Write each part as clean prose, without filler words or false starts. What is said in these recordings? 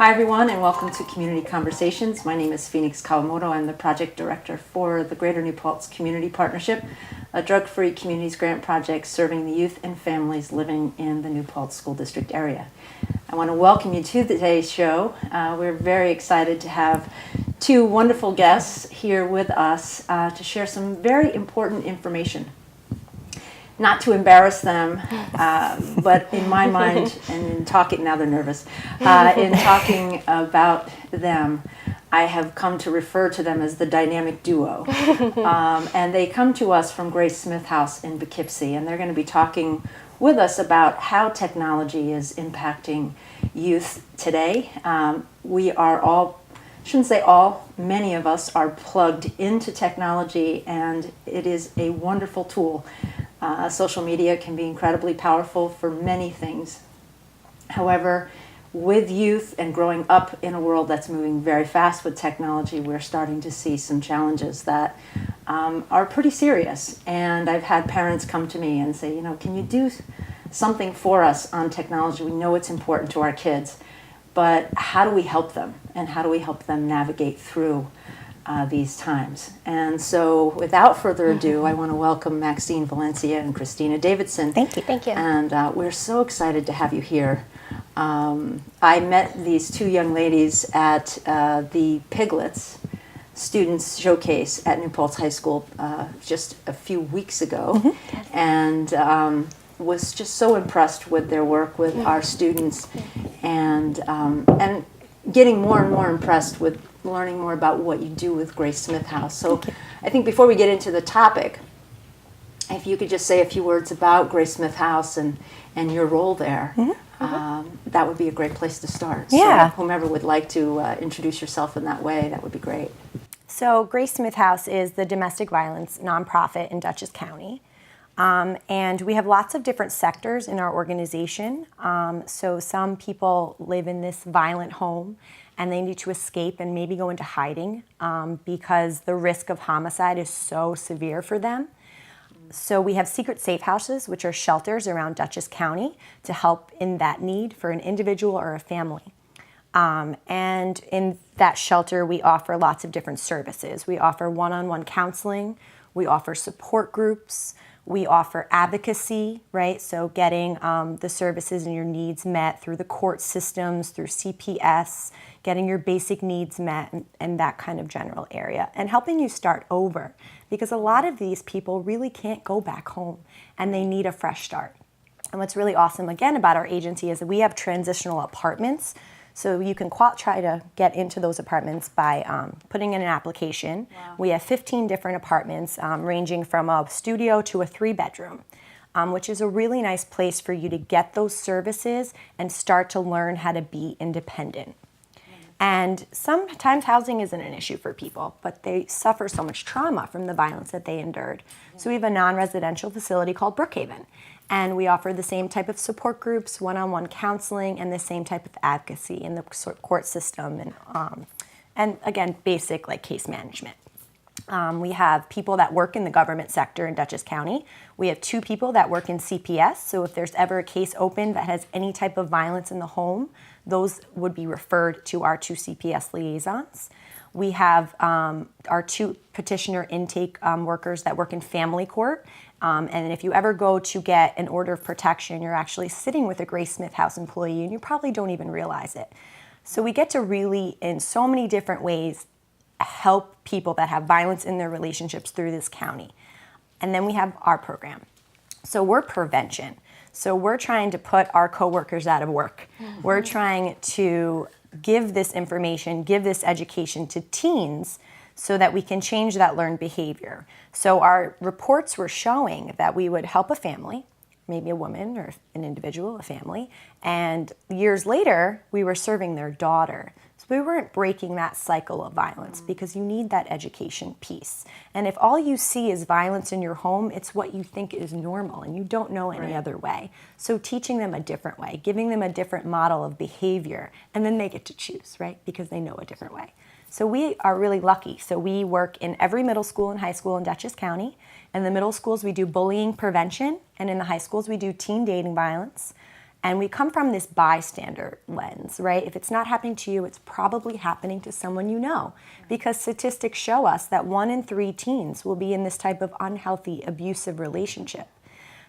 Hi everyone, and welcome to Community Conversations. My name is Phoenix Kawamoto. I'm the project director for the Greater New Paltz Community Partnership, a drug-free communities grant project serving the youth and families living in the New Paltz School District area. I want to welcome you to today's show. We're very excited to have two wonderful guests here with us to share some very important information. Not to embarrass them, but in my mind, and in talking, now they're nervous, in talking about them, I have come to refer to them as the dynamic duo. And they come to us from Grace Smith House in Poughkeepsie, and they're going to be talking with us about how technology is impacting youth today. We are all, shouldn't say all, many of us are plugged into technology, and it is a wonderful tool. Social media can be incredibly powerful for many things. However, with youth and growing up in a world that's moving very fast with technology, we're starting to see some challenges that are pretty serious. And I've had parents come to me and say, can you do something for us on technology? We know it's important to our kids, but how do we help them? And how do we help them navigate through these times? And so without further ado, I want to welcome Maxine Valencia and Christina Davidson. Thank you. Thank you. And we're so excited to have you here. I met these two young ladies at the Piglets Students Showcase at New Paltz High School just a few weeks ago, and was just so impressed with their work with our students, and getting more and more impressed with learning more about what you do with Grace Smith House. So I think before we get into the topic, if you could just say a few words about Grace Smith House and your role there, that would be a great place to start. Yeah. So whomever would like to introduce yourself in that way, that would be great. So Grace Smith House is the domestic violence nonprofit in Dutchess County. And we have lots of different sectors in our organization. So some people live in this violent home and they need to escape and maybe go into hiding because the risk of homicide is so severe for them. So we have secret safe houses, which are shelters around Dutchess County to help in that need for an individual or a family. And in that shelter, we offer lots of different services. We offer one-on-one counseling. We offer support groups. We offer advocacy, right? So getting the services and your needs met through the court systems, through CPS, getting your basic needs met in that kind of general area, and helping you start over. Because a lot of these people really can't go back home and they need a fresh start. And what's really awesome, again, about our agency is that we have transitional apartments. So you can try to get into those apartments by putting in an application. Wow. We have 15 different apartments ranging from a studio to a 3-bedroom, which is a really nice place for you to get those services and start to learn how to be independent. And sometimes housing isn't an issue for people, but they suffer so much trauma from the violence that they endured. So we have a non-residential facility called Brookhaven. And we offer the same type of support groups, one-on-one counseling, and the same type of advocacy in the court system, and again, basic like case management. We have people that work in the government sector in Dutchess County. We have 2 people that work in CPS, so if there's ever a case open that has any type of violence in the home, those would be referred to our 2 CPS liaisons. We have our 2 petitioner intake workers that work in family court. And if you ever go to get an order of protection, you're actually sitting with a Grace Smith House employee and you probably don't even realize it. So we get to really, in so many different ways, help people that have violence in their relationships through this county. And then we have our program. So we're prevention. So we're trying to put our coworkers out of work. We're trying to give this information, give this education to teens so that we can change that learned behavior. So our reports were showing that we would help a family, maybe a woman or an individual, a family, and years later, we were serving their daughter. So we weren't breaking that cycle of violence because you need that education piece. And if all you see is violence in your home, it's what you think is normal and you don't know any other way. So teaching them a different way, giving them a different model of behavior, and then they get to choose, right? Because they know a different way. So we are really lucky. So we work in every middle school and high school in Dutchess County. In the middle schools, we do bullying prevention, and in the high schools, we do teen dating violence. And we come from this bystander lens, right? If it's not happening to you, it's probably happening to someone you know, because statistics show us that 1 in 3 teens will be in this type of unhealthy, abusive relationship.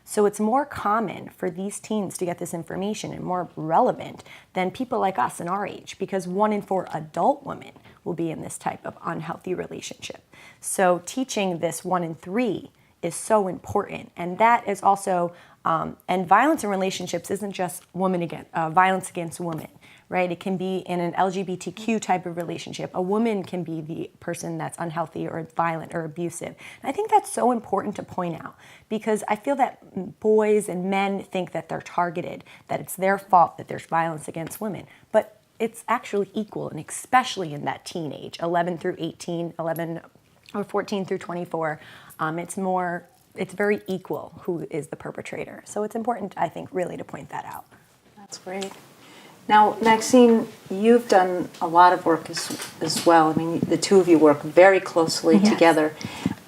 So it's more common for these teens to get this information and more relevant than people like us in our age, because 1 in 4 adult women will be in this type of unhealthy relationship. So teaching this 1 in 3 is so important. And that is also, and violence in relationships isn't just violence against women, right? It can be in an LGBTQ type of relationship. A woman can be the person that's unhealthy or violent or abusive. And I think that's so important to point out, because I feel that boys and men think that they're targeted, that it's their fault that there's violence against women. But it's actually equal, and especially in that teenage, 11 through 18, 11 or 14 through 24, it's very equal who is the perpetrator. So it's important, I think, really to point that out. That's great. Now, Maxine, you've done a lot of work as well. I mean, the two of you work very closely together.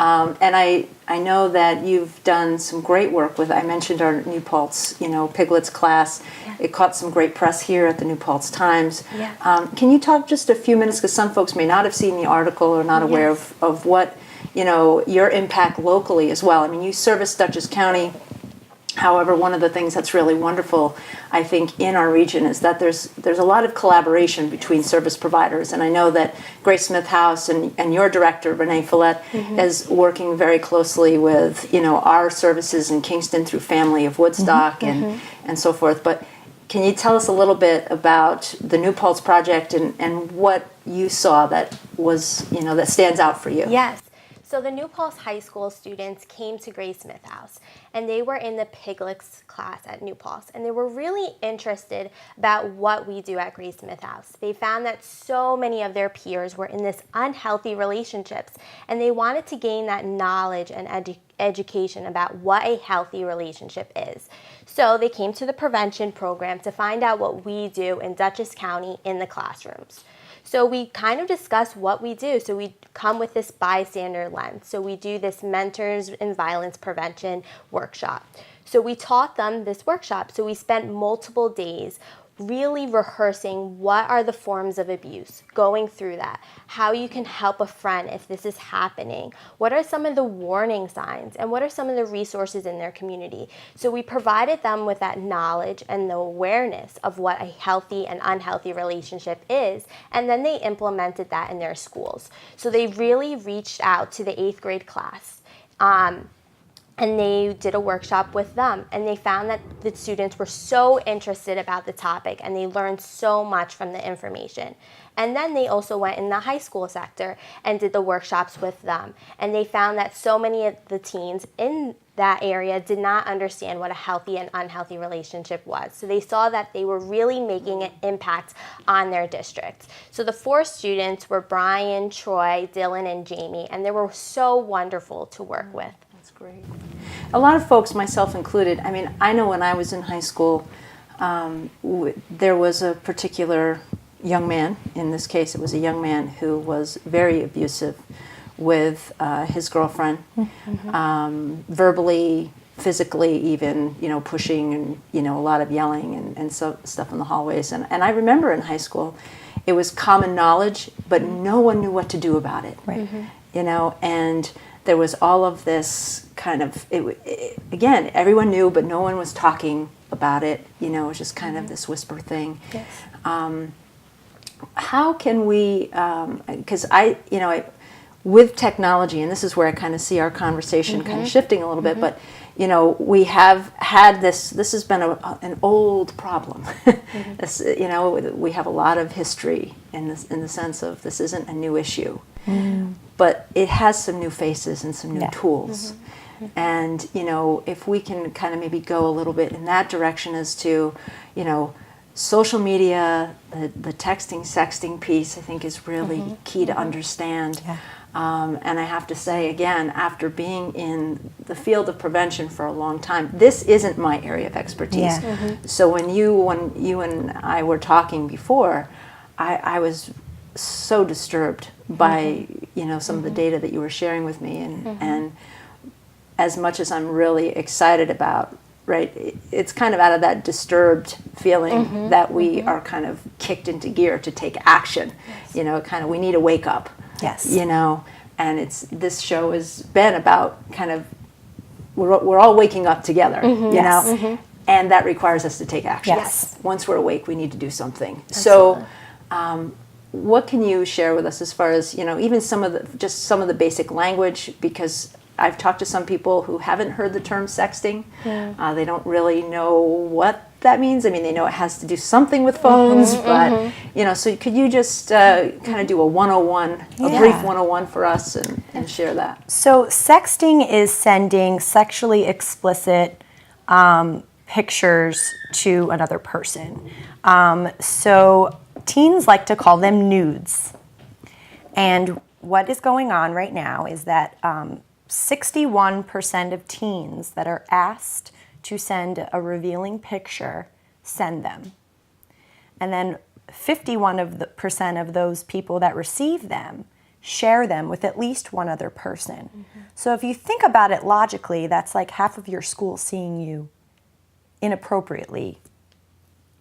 And I know that you've done some great work with, I mentioned our New Paltz, Piglets class. Yeah. It caught some great press here at the New Paltz Times. Yeah. Can you talk just a few minutes, because some folks may not have seen the article or not aware of what, your impact locally as well. I mean, you service Dutchess County. However, one of the things that's really wonderful, I think, in our region is that there's a lot of collaboration between service providers. And I know that Grace Smith House and your director, Renee Follett, is working very closely with, our services in Kingston through Family of Woodstock and so forth. But can you tell us a little bit about the New Paltz Project and what you saw that was, that stands out for you? Yes. So the New Paltz High School students came to Grace Smith House, and they were in the Piglets class at New Paltz, and they were really interested about what we do at Grace Smith House. They found that so many of their peers were in this unhealthy relationships, and they wanted to gain that knowledge and education about what a healthy relationship is. So they came to the prevention program to find out what we do in Dutchess County in the classrooms. So we kind of discuss what we do. So we come with this bystander lens. So we do this Mentors in Violence Prevention workshop. So we taught them this workshop. So we spent multiple days really rehearsing what are the forms of abuse, going through that, how you can help a friend if this is happening, what are some of the warning signs, and what are some of the resources in their community. So we provided them with that knowledge and the awareness of what a healthy and unhealthy relationship is, and then they implemented that in their schools. So they really reached out to the 8th grade class. And they did a workshop with them, and they found that the students were so interested about the topic, and they learned so much from the information. And then they also went in the high school sector and did the workshops with them. And they found that so many of the teens in that area did not understand what a healthy and unhealthy relationship was. So they saw that they were really making an impact on their district. So the 4 students were Brian, Troy, Dylan, and Jamie, and they were so wonderful to work with. Great. A lot of folks, myself included, I mean, I know when I was in high school, there was a particular young man, in this case it was a young man who was very abusive with his girlfriend, verbally, physically even, pushing and, a lot of yelling and so stuff in the hallways. And I remember in high school, it was common knowledge, but no one knew what to do about it, Right. And there was all of this kind of, again, everyone knew, but no one was talking about it. It was just kind of this whisper thing. Yes. How can we, because with technology, and this is where I kind of see our conversation kind of shifting a little bit, but, we have had this has been an old problem. This, we have a lot of history in the sense of this isn't a new issue. But it has some new faces and some new tools. And, if we can kind of maybe go a little bit in that direction as to, social media, the texting, sexting piece, I think is really key to understand. Yeah. And I have to say, again, after being in the field of prevention for a long time, this isn't my area of expertise. Yeah. So when you and I were talking before, I was so disturbed by some of the data that you were sharing with me, and as much as I'm really excited about right? It's kind of out of that disturbed feeling that we are kind of kicked into gear to take action. You know, kind of we need to wake up. Yes. You know, and this show has been about kind of we're all waking up together. You know, and that requires us to take action. Yes. Once we're awake, we need to do something. Absolutely. So, what can you share with us as far as, you know, even some of the basic language, because I've talked to some people who haven't heard the term sexting. They don't really know what that means. I mean, they know it has to do something with phones, but, you know, so could you just kind of do a 101, a brief 101 for us and share that? So sexting is sending sexually explicit pictures to another person. So teens like to call them nudes. And what is going on right now is that 61% of teens that are asked to send a revealing picture send them. And then 51% of those people that receive them share them with at least one other person. So if you think about it logically, that's like half of your school seeing you inappropriately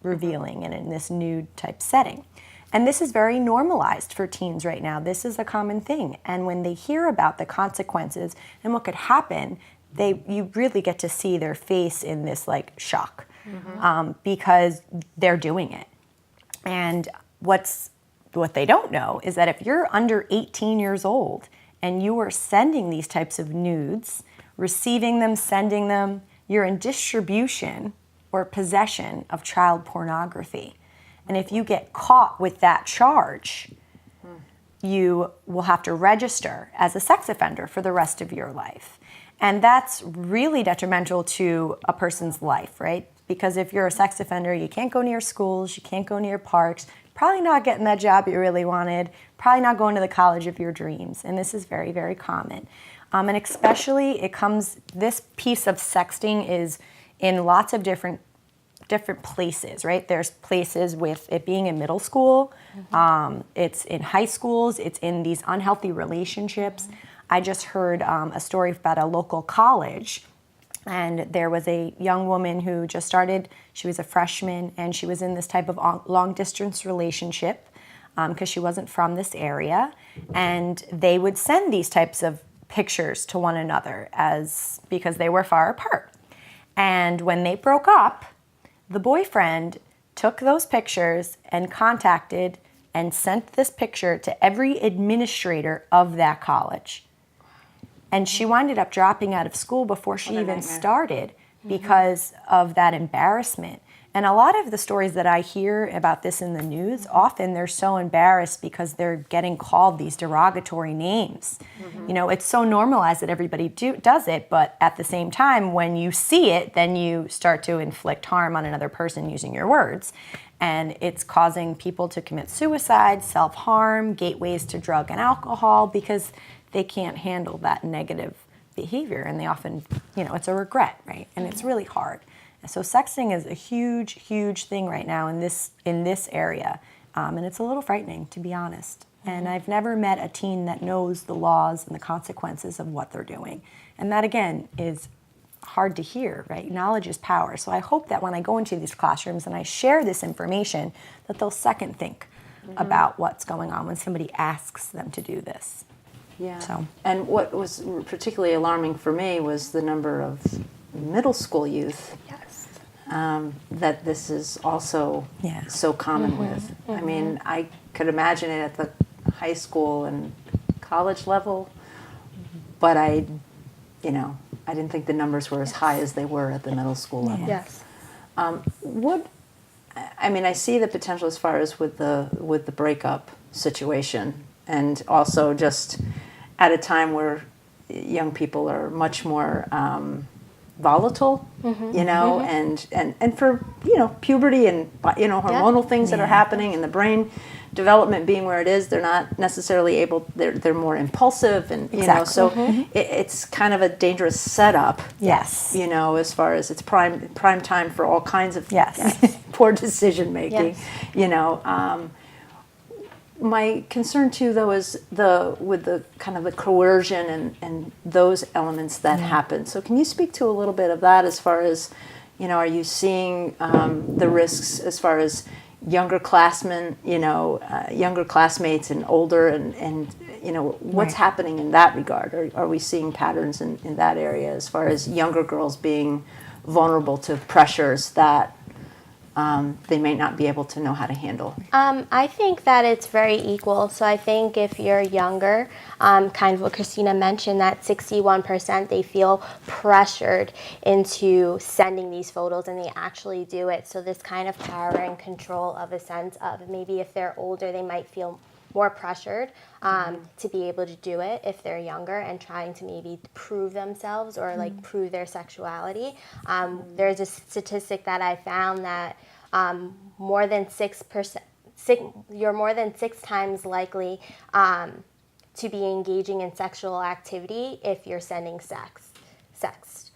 revealing and in this nude type setting. And this is very normalized for teens right now. This is a common thing. And when they hear about the consequences and what could happen, you really get to see their face in this like shock because they're doing it. And what they don't know is that if you're under 18 years old and you are sending these types of nudes, receiving them, sending them, you're in distribution or possession of child pornography. And if you get caught with that charge, you will have to register as a sex offender for the rest of your life. And that's really detrimental to a person's life, right? Because if you're a sex offender, you can't go near schools, you can't go near parks, probably not getting that job you really wanted, probably not going to the college of your dreams. And this is very, very common. And especially this piece of sexting is in lots of different places, right? There's places with it being in middle school, it's in high schools, it's in these unhealthy relationships. I just heard a story about a local college, and there was a young woman who just started, she was a freshman, and she was in this type of long-distance relationship because she wasn't from this area, and they would send these types of pictures to one another because they were far apart. And when they broke up, the boyfriend took those pictures and contacted and sent this picture to every administrator of that college. And she winded up dropping out of school before she even started because of that embarrassment. And a lot of the stories that I hear about this in the news, often they're so embarrassed because they're getting called these derogatory names. You know, it's so normalized that everybody does it, but at the same time, when you see it, then you start to inflict harm on another person using your words. And it's causing people to commit suicide, self-harm, gateways to drug and alcohol, because they can't handle that negative behavior. And they often, you know, it's a regret, right? And it's really hard. So sexting is a huge, huge thing right now in this area, and it's a little frightening, to be honest. And I've never met a teen that knows the laws and the consequences of what they're doing. And that, again, is hard to hear, right? Knowledge is power. So I hope that when I go into these classrooms and I share this information, that they'll second think about what's going on when somebody asks them to do this. Yeah. So. And what was particularly alarming for me was the number of middle school youth that this is also so common with. I mean, I could imagine it at the high school and college level, but I didn't think the numbers were as high as they were at the middle school level. Yes. I see the potential as far as with the breakup situation, and also just at a time where young people are much more volatile, you know, and for, you know, puberty and, you know, hormonal things that are happening and the brain development being where it is, they're not necessarily able, they're more impulsive and, you know, so it's kind of a dangerous setup. Yes. You know, as far as it's prime time for all kinds of poor decision making, you know. My concern too, though, is with the kind of the coercion and those elements that happen. So can you speak to a little bit of that as far as, are you seeing the risks as far as younger classmen, younger classmates and older, and what's happening in that regard? Are we seeing patterns in that area as far as younger girls being vulnerable to pressures that they may not be able to know how to handle? I think that it's very equal. So I think if you're younger, kind of what Christina mentioned, that 61% they feel pressured into sending these photos, and they actually do it. So this kind of power and control of a sense of, maybe if they're older, they might feel more pressured to be able to do it if they're younger, and trying to maybe prove themselves or like prove their sexuality. There's a statistic that I found that more than 6%, you're more than 6 times likely to be engaging in sexual activity if you're sending sext.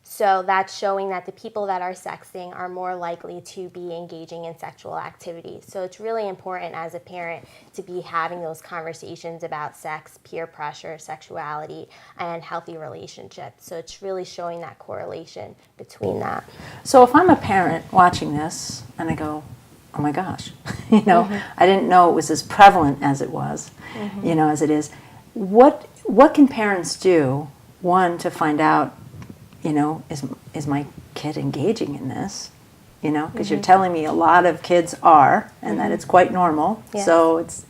So that's showing that the people that are sexting are more likely to be engaging in sexual activity. So it's really important as a parent to be having those conversations about sex, peer pressure, sexuality, and healthy relationships. So it's really showing that correlation between that. So if I'm a parent watching this and I go, oh my gosh, I didn't know it was as prevalent as it was, as it is. What can parents do, one, to find out, is my kid engaging in this? Because you're telling me a lot of kids are, and that it's quite normal. Yes. So it's,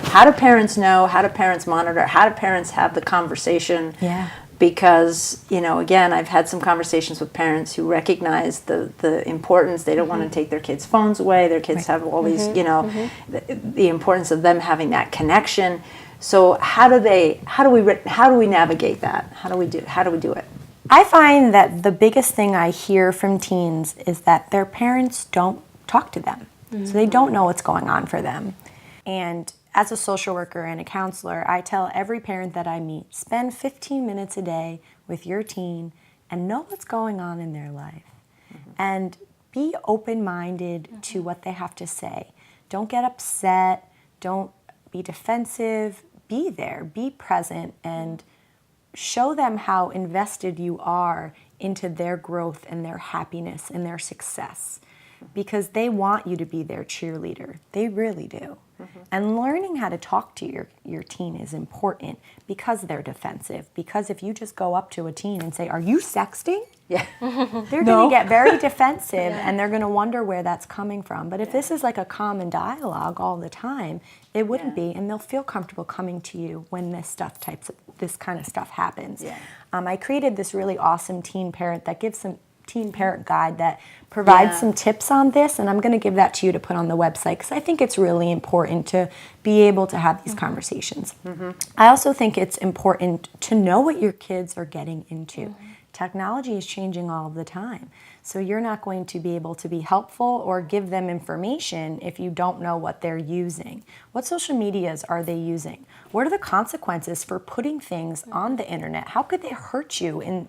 how do parents know? How do parents monitor? How do parents have the conversation? Yeah. Because, again, I've had some conversations with parents who recognize the importance. They don't want to take their kids' phones away. Their kids have all these, the importance of them having that connection. So how do we navigate that? How do we do it? I find that the biggest thing I hear from teens is that their parents don't talk to them. So they don't know what's going on for them. And as a social worker and a counselor, I tell every parent that I meet, spend 15 minutes a day with your teen and know what's going on in their life. And be open-minded to what they have to say. Don't get upset. Don't be defensive. Be there. Be present, and show them how invested you are into their growth and their happiness and their success, because they want you to be their cheerleader. They really do. And learning how to talk to your teen is important, because they're defensive. Because if you just go up to a teen and say, "Are you sexting?" Yeah. They're going to get very defensive, and they're going to wonder where that's coming from. But if this is like a common dialogue all the time, it wouldn't be, and they'll feel comfortable coming to you when this kind of stuff happens. Yeah. I created this really awesome teen parent guide that provides some tips on this, and I'm going to give that to you to put on the website, because I think it's really important to be able to have these conversations. I also think it's important to know what your kids are getting into. Technology is changing all of the time, so you're not going to be able to be helpful or give them information if you don't know what they're using. What social medias are they using? What are the consequences for putting things on the internet? How could they hurt you in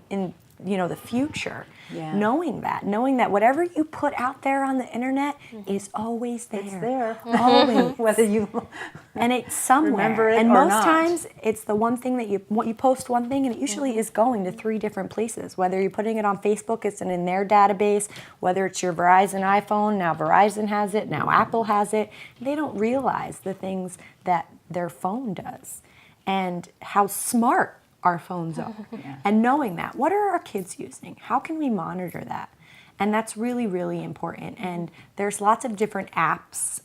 the future? Knowing that whatever you put out there on the internet is always there. It's there. Always. Whether you and it's somewhere. remember it and or most not. times it's the one thing that you post one thing, and it usually is going to 3 different places. Whether you're putting it on Facebook, it's in their database. Whether it's your Verizon iPhone, now Verizon has it, now Apple has it. They don't realize the things that their phone does and how smart our phones are. And knowing that, what are our kids using? How can we monitor that? And that's really, really important. And there's lots of different apps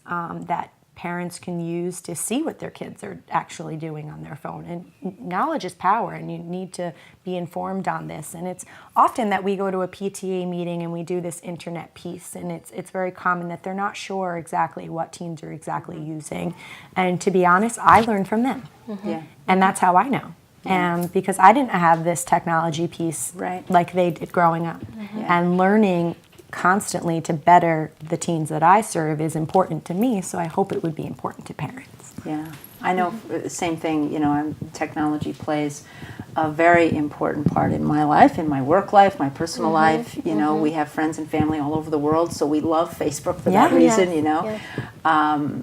that parents can use to see what their kids are actually doing on their phone. And knowledge is power, and you need to be informed on this. And it's often that we go to a PTA meeting and we do this internet piece, and it's very common that they're not sure exactly what teens are exactly using. And to be honest, I learned from them. And that's how I know. Because I didn't have this technology piece like they did growing up. And learning constantly to better the teens that I serve is important to me, so I hope it would be important to parents. Yeah, I know, same thing, technology plays a very important part in my life, in my work life, my personal life. We have friends and family all over the world, so we love Facebook for that reason,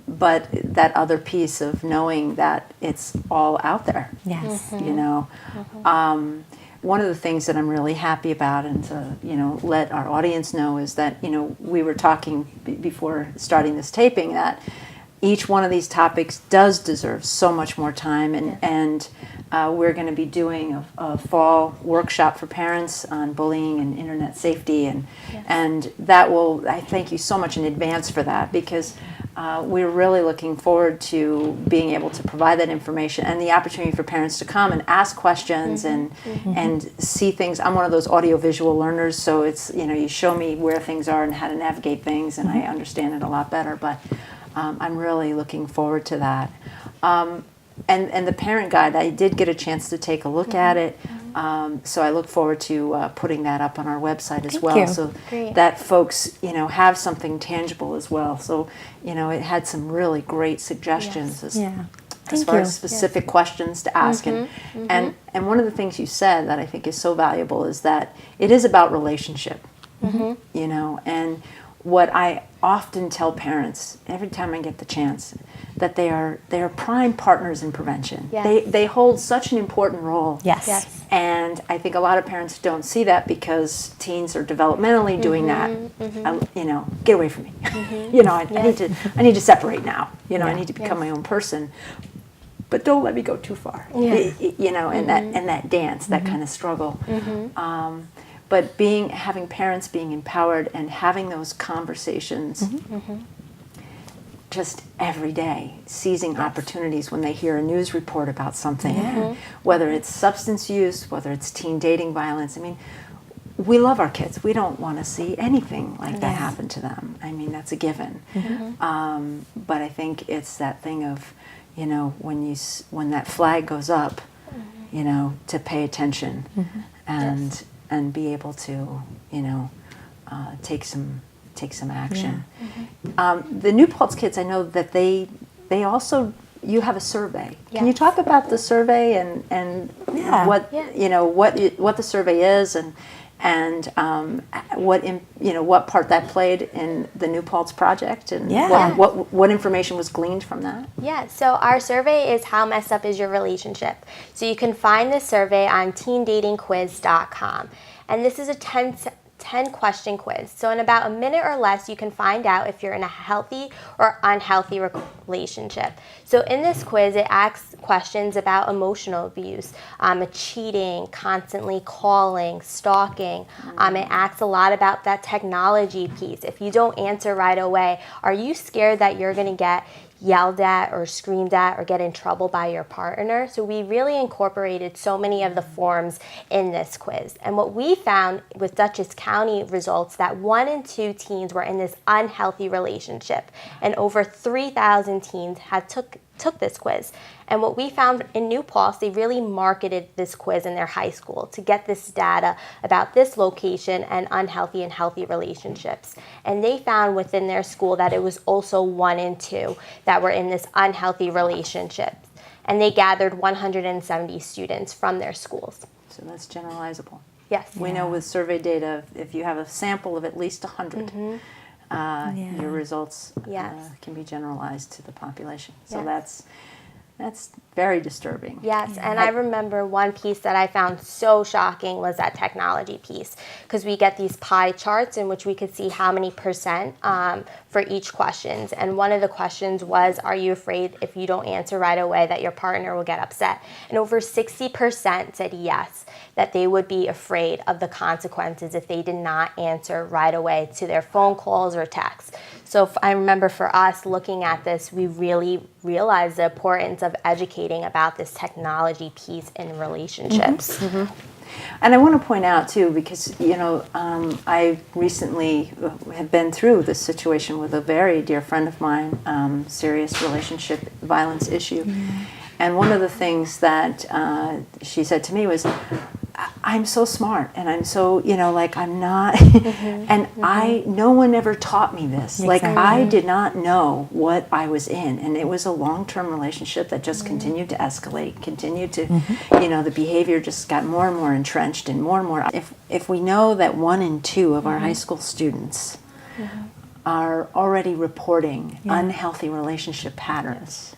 but that other piece of knowing that it's all out there, Yes. one of the things that I'm really happy about, and to let our audience know, is that we were talking before starting this taping that each one of these topics does deserve so much more time, and we're going to be doing a fall workshop for parents on bullying and internet safety, and that will, I thank you so much in advance for that, because we're really looking forward to being able to provide that information and the opportunity for parents to come and ask questions and see things. I'm one of those audiovisual learners, so it's you show me where things are and how to navigate things, and I understand it a lot better. But I'm really looking forward to that. And the parent guide, I did get a chance to take a look at it, so I look forward to putting that up on our website as well, so that folks have something tangible as well. So it had some really great suggestions as far as specific questions to ask, and one of the things you said that I think is so valuable is that it is about relationship, and what I often tell parents every time I get the chance, that they are prime partners in prevention. Yes. They hold such an important role. Yes. And I think a lot of parents don't see that because teens are developmentally doing that. Get away from me. I need to separate now. I need to become my own person. But don't let me go too far. And that dance, that kind of struggle. But having parents being empowered and having those conversations just every day, seizing opportunities when they hear a news report about something, whether it's substance use, whether it's teen dating violence. I mean, we love our kids. We don't want to see anything like that happen to them. I mean, that's a given. But I think it's that thing of, when that flag goes up, to pay attention and be able to, take some action. The New Paltz kids, I know that they also, you have a survey. Can you talk about the survey and what what the survey is and what part that played in the New Paltz project, and what information was gleaned from that? Yeah, so our survey is How Messed Up Is Your Relationship? So you can find this survey on teendatingquiz.com. And this is a 10-question quiz. So in about a minute or less, you can find out if you're in a healthy or unhealthy relationship. So in this quiz, it asks questions about emotional abuse, cheating, constantly calling, stalking. It asks a lot about that technology piece. If you don't answer right away, are you scared that you're going to get yelled at or screamed at or get in trouble by your partner? So we really incorporated so many of the forms in this quiz. And what we found with Dutchess County results, that 1 in 2 teens were in this unhealthy relationship, and over 3,000 teens had took this quiz. And what we found in New Paltz, they really marketed this quiz in their high school to get this data about this location and unhealthy and healthy relationships. And they found within their school that it was also 1 in 2 that were in this unhealthy relationship. And they gathered 170 students from their schools. So that's generalizable. Yes. We know with survey data, if you have a sample of at least 100, your results can be generalized to the population. So that's very disturbing. Yes, and I remember one piece that I found so shocking was that technology piece, because we get these pie charts in which we could see how many percent for each questions. And one of the questions was, are you afraid if you don't answer right away that your partner will get upset? And over 60% said yes, that they would be afraid of the consequences if they did not answer right away to their phone calls or texts. So I remember for us looking at this, we really realized the importance of educating about this technology piece in relationships. And I want to point out too, because I recently have been through this situation with a very dear friend of mine, serious relationship violence issue, and one of the things that she said to me was, I'm so smart, and I'm so, I'm not, and no one ever taught me this. Exactly. Like, I did not know what I was in, and it was a long-term relationship that just continued to escalate, continued to, the behavior just got more and more entrenched and more. If we know that 1 in 2 of our high school students are already reporting unhealthy relationship patterns,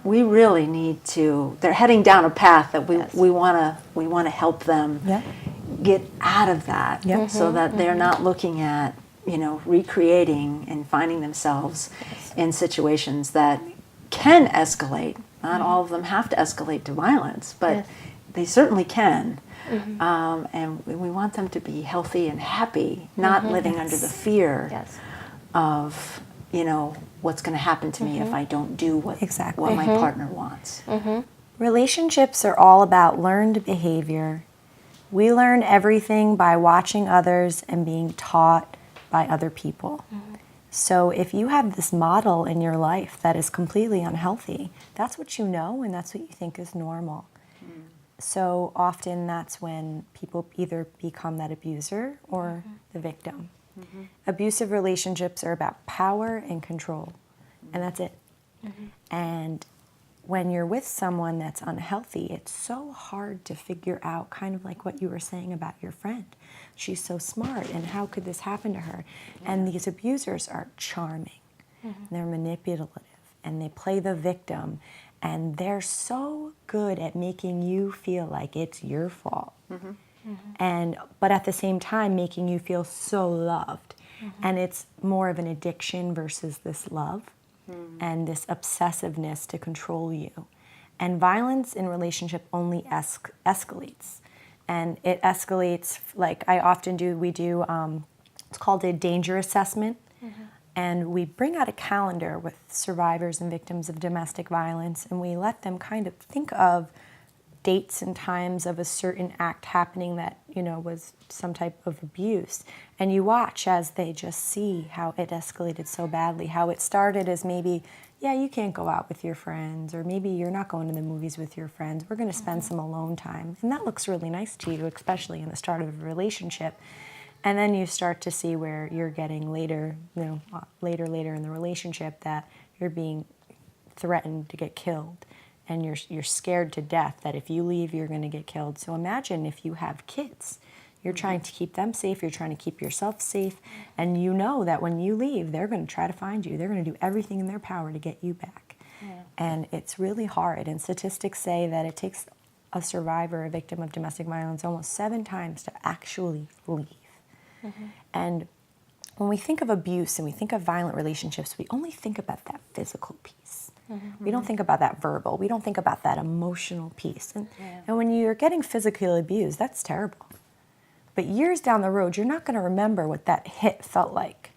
we really need to. They're heading down a path that Yes. we want to help them Yeah. get out of that, Yeah. so that they're not looking at recreating and finding themselves in situations that can escalate. Not all of them have to escalate to violence, but Yes. they certainly can. And we want them to be healthy and happy, not living under the fear Yes. of what's going to happen to me if I don't do what Exactly. my partner wants. Relationships are all about learned behavior. We learn everything by watching others and being taught by other people. So if you have this model in your life that is completely unhealthy, that's what you know and that's what you think is normal. So often that's when people either become that abuser or the victim. Abusive relationships are about power and control, and that's it. And when you're with someone that's unhealthy, it's so hard to figure out, kind of like what you were saying about your friend. She's so smart, and how could this happen to her? And these abusers are charming. They're manipulative, and they play the victim, and they're so good at making you feel like it's your fault. But at the same time making you feel so loved. And it's more of an addiction versus this love and this obsessiveness to control you. And violence in relationship only escalates. And it escalates, like I often do, it's called a danger assessment. And we bring out a calendar with survivors and victims of domestic violence, and we let them kind of think of dates and times of a certain act happening that, was some type of abuse. And you watch as they just see how it escalated so badly, how it started as maybe, yeah, you can't go out with your friends, or maybe you're not going to the movies with your friends. We're going to spend some alone time. And that looks really nice to you, especially in the start of a relationship. And then you start to see where you're getting later in the relationship that you're being threatened to get killed. And you're scared to death that if you leave, you're going to get killed. So imagine if you have kids. You're trying to keep them safe. You're trying to keep yourself safe. And you know that when you leave, they're going to try to find you. They're going to do everything in their power to get you back. And it's really hard. And statistics say that it takes a survivor, a victim of domestic violence, almost 7 times to actually leave. And when we think of abuse and we think of violent relationships, we only think about that physical piece. We don't think about that verbal. We don't think about that emotional piece. And when you're getting physically abused, that's terrible. But years down the road, you're not going to remember what that hit felt like,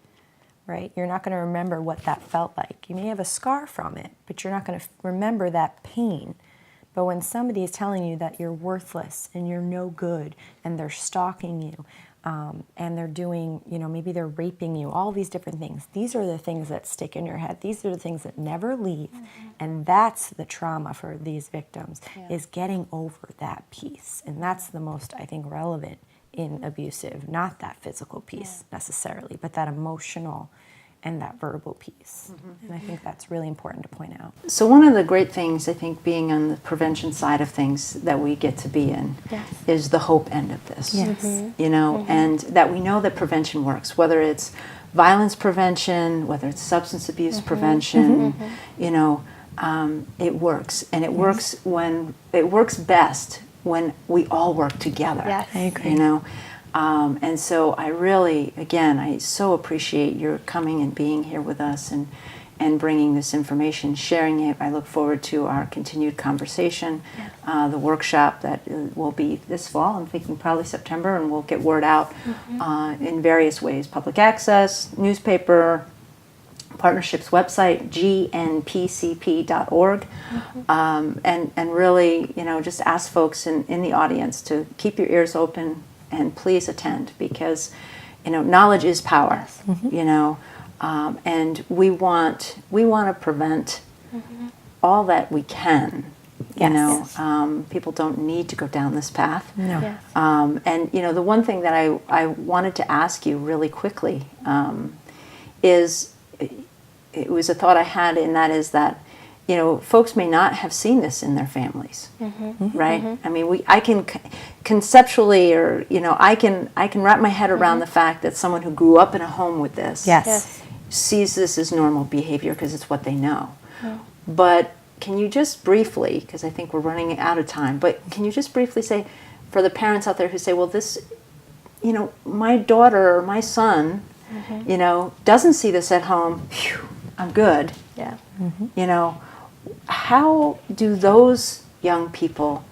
right? You're not going to remember what that felt like. You may have a scar from it, but you're not going to remember that pain. But when somebody is telling you that you're worthless and you're no good and they're stalking you, and they're doing, maybe they're raping you, all these different things. These are the things that stick in your head. These are the things that never leave. And that's the trauma for these victims, is getting over that piece. And that's the most, I think, relevant in abusive, not that physical piece necessarily, but that emotional and that verbal piece. And I think that's really important to point out. So one of the great things, I think, being on the prevention side of things that we get to be in is the hope end of this. Yes. And that we know that prevention works, whether it's violence prevention, whether it's substance abuse prevention, it works. And it works best when we all work together. Yes. I agree. And so I really, again, I so appreciate your coming and being here with us and bringing this information, sharing it. I look forward to our continued conversation, the workshop that will be this fall. I'm thinking probably September, and we'll get word out in various ways: public access, newspaper, partnerships website, gnpcp.org, and really, just ask folks in the audience to keep your ears open and please attend, because knowledge is power. And we want to prevent all that we can. People don't need to go down this path. No. Yes. And the one thing that I wanted to ask you really quickly is, it was a thought I had, and that is that folks may not have seen this in their families, right? I mean, I can conceptually, or I can wrap my head around the fact that someone who grew up in a home with this Yes. sees this as normal behavior because it's what they know. But can you just briefly, because I think we're running out of time, but can you just briefly say, for the parents out there who say, well, this, my daughter or my son, doesn't see this at home, phew, I'm good. Yeah. How do those young people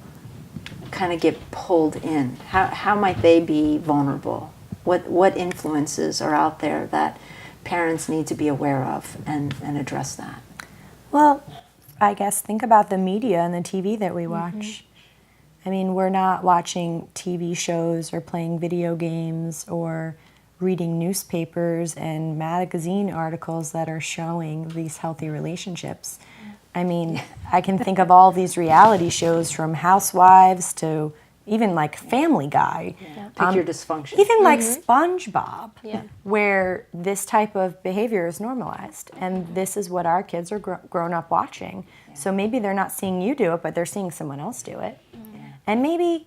kind of get pulled in? How might they be vulnerable? What influences are out there that parents need to be aware of and address that? Well, I guess think about the media and the TV that we watch. I mean, we're not watching TV shows or playing video games or reading newspapers and magazine articles that are showing these healthy relationships. I mean, I can think of all these reality shows from Housewives to even like Family Guy. Yeah. Pick your dysfunction. Even like SpongeBob, Yeah. where this type of behavior is normalized. And this is what our kids are grown up watching. Yeah. So maybe they're not seeing you do it, but they're seeing someone else do it. Yeah. And maybe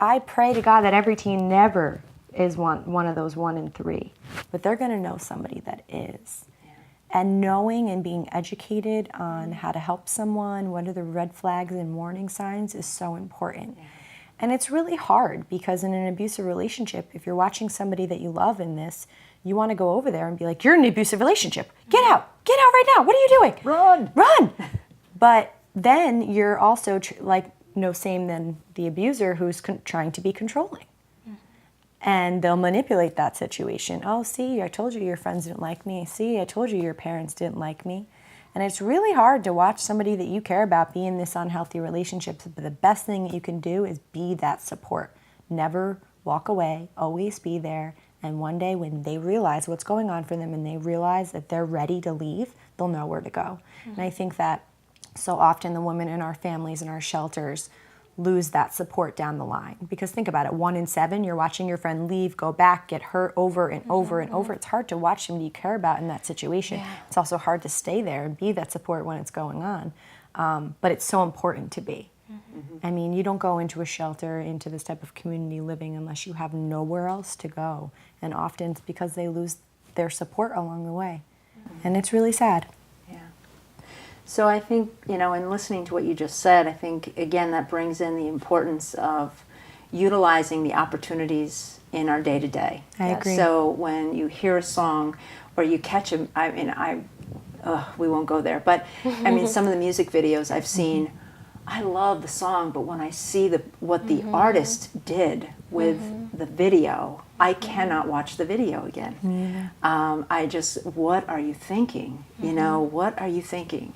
I pray to God that every teen never is one of those 1 in 3. But they're going to know somebody that is. And knowing and being educated on how to help someone, what are the red flags and warning signs is so important. Yeah. And it's really hard because in an abusive relationship, if you're watching somebody that you love in this, you want to go over there and be like, you're in an abusive relationship. Get out right now. What are you doing? Run. But then you're also same than the abuser who's trying to be controlling. And they'll manipulate that situation. Oh, see, I told you your friends didn't like me. See, I told you your parents didn't like me. And it's really hard to watch somebody that you care about be in this unhealthy relationship. But the best thing you can do is be that support. Never walk away. Always be there. And one day when they realize what's going on for them and they realize that they're ready to leave, they'll know where to go. And I think that so often the women in our families and our shelters lose that support down the line. Because think about it, 1 in 7, you're watching your friend leave, go back, get hurt over and over and over. It's hard to watch somebody you care about in that situation. Yeah. It's also hard to stay there and be that support when it's going on. But it's so important to be. I mean, you don't go into a shelter, into this type of community living unless you have nowhere else to go. And often it's because they lose their support along the way. And it's really sad. So I think, in listening to what you just said, I think, again, that brings in the importance of utilizing the opportunities in our day-to-day. I agree. So when you hear a song or you catch we won't go there, but some of the music videos I've seen, I love the song, but when I see what the artist did with the video, I cannot watch the video again. What are you thinking? What are you thinking?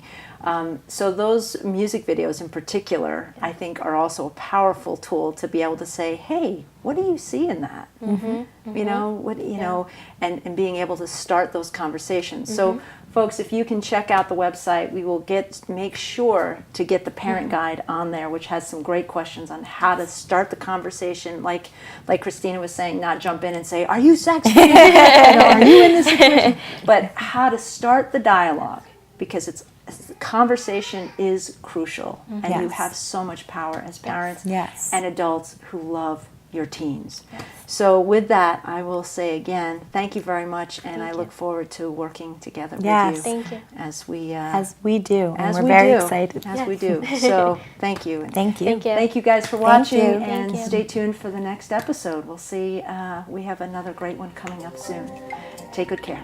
So those music videos in particular, I think, are also a powerful tool to be able to say, hey, what do you see in that? And being able to start those conversations. So folks, if you can check out the website, we will make sure to get the parent guide on there, which has some great questions on how to start the conversation. Like Christina was saying, not jump in and say, are you sexting? Are you in this situation? But how to start the dialogue, because conversation is crucial, and you have so much power as parents and adults who love your teens. So with that, I will say again, thank you very much, and I look forward to working together with you. Thank you. As we do, and we're very excited. We do. So thank you. Thank you. Thank you guys for watching, Thank you. Stay tuned for the next episode. We'll see. We have another great one coming up soon. Take good care.